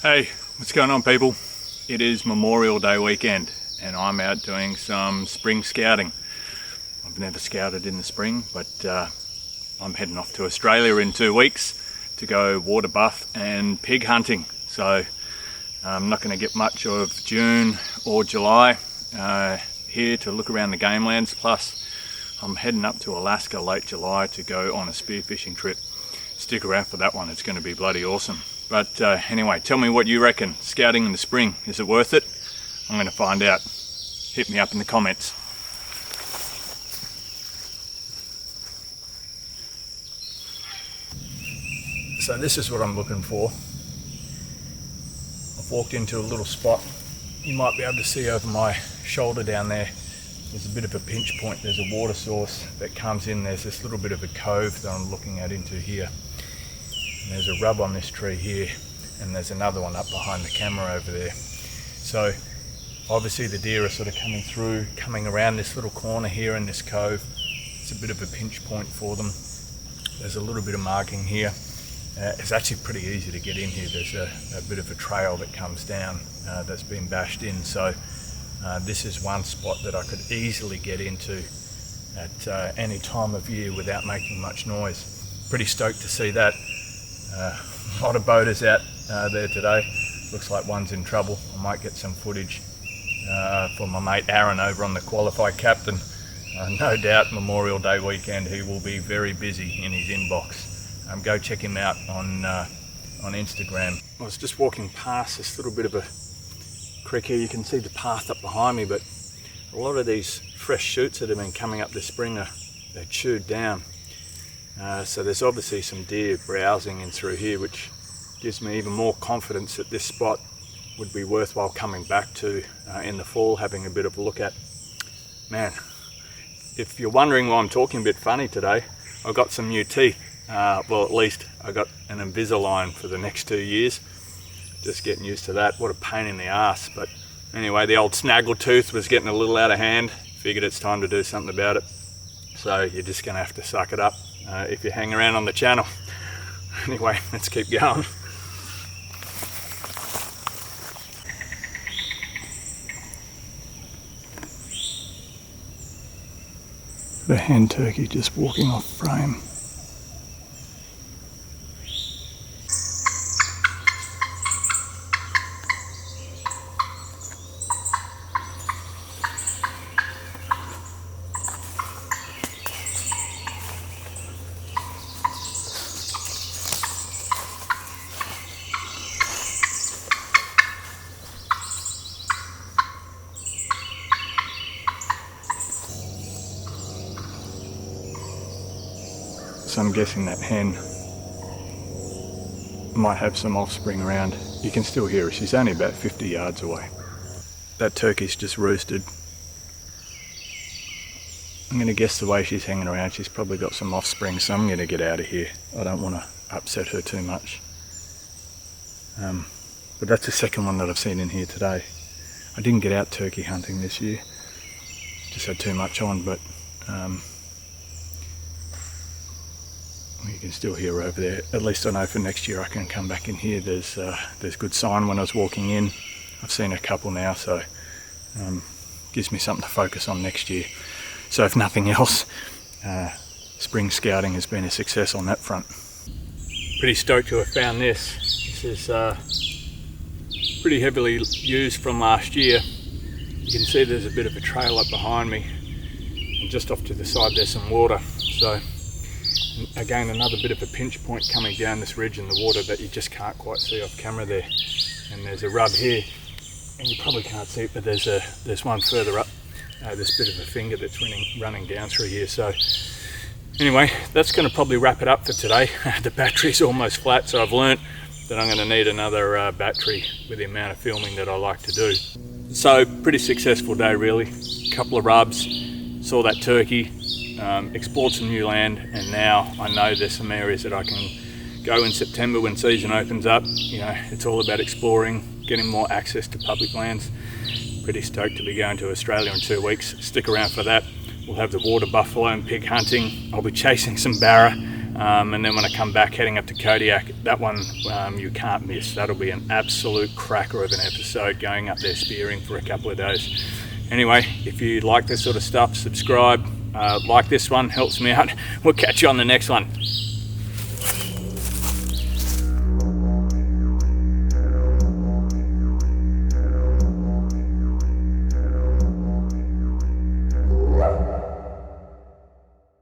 Hey, what's going on, people? It is Memorial Day weekend and I'm out doing some spring scouting. I've never scouted in the spring, but I'm heading off to Australia in 2 weeks to go water buff and pig hunting. So I'm not going to get much of June or July here to look around the game lands. Plus I'm heading up to Alaska late July to go on a spearfishing trip. Stick around for that one, it's going to be bloody awesome. But anyway, tell me what you reckon. Scouting in the spring, is it worth it? I'm going to find out. Hit me up in the comments. So this is what I'm looking for. I've walked into a little spot. You might be able to see over my shoulder down there. There's a bit of a pinch point. There's a water source that comes in. There's this little bit of a cove that I'm looking at into here. And there's a rub on this tree here, and there's another one up behind the camera over there. So obviously the deer are sort of coming around this little corner here in this cove. It's a bit of a pinch point for them. There's a little bit of marking here. It's actually pretty easy to get in here. There's a bit of a trail that comes down that's been bashed in. So this is one spot that I could easily get into at any time of year without making much noise. Pretty stoked to see that. A lot of boaters out there today. Looks like one's in trouble. I might get some footage for my mate Aaron over on the Qualified Captain. No doubt Memorial Day weekend he will be very busy in his inbox. Go check him out on Instagram. I was just walking past this little bit of a creek here. You can see the path up behind me, but a lot of these fresh shoots that have been coming up this spring they're chewed down. So there's obviously some deer browsing in through here, which gives me even more confidence that this spot would be worthwhile coming back to in the fall, having a bit of a look at. Man, if you're wondering why I'm talking a bit funny today, I've got some new teeth. Well, at least I got an Invisalign for the next 2 years. Just getting used to that. What a pain in the ass. But anyway, the old snaggle tooth was getting a little out of hand. Figured it's time to do something about it. So you're just going to have to suck it up if you hang around on the channel. Anyway, let's keep going. The hen turkey just walking off frame. So I'm guessing that hen might have some offspring around. You can still hear her. She's only about 50 yards away. That turkey's just roosted. I'm going to guess the way she's hanging around, she's probably got some offspring, so I'm going to get out of here. I don't want to upset her too much. But that's the second one that I've seen in here today. I didn't get out turkey hunting this year. Just had too much on, but you can still hear her over there. At least I know for next year I can come back in here. There's good sign when I was walking in. I've seen a couple now, so gives me something to focus on next year. So if nothing else, spring scouting has been a success on that front. Pretty stoked to have found this. This is pretty heavily used from last year. You can see there's a bit of a trail up behind me, and just off to the side there's some water. So again, another bit of a pinch point coming down this ridge in the water that you just can't quite see off camera there. And there's a rub here, and you probably can't see it, but there's one further up. This bit of a finger that's running down through here. So anyway, that's going to probably wrap it up for today. The battery's almost flat, so I've learnt that I'm going to need another battery with the amount of filming that I like to do. So pretty successful day really. Couple of rubs, saw that turkey, explored some new land, and now I know there's some areas that I can go in September when season opens up. You know, it's all about exploring, getting more access to public lands. Pretty stoked to be going to Australia in 2 weeks. Stick around for that. We'll have the water buffalo and pig hunting. I'll be chasing some barra And then when I come back heading up to Kodiak, that one you can't miss. That'll be an absolute cracker of an episode, going up there spearing for a couple of days. Anyway, if you like this sort of stuff, subscribe, like this one, helps me out. We'll catch you on the next one.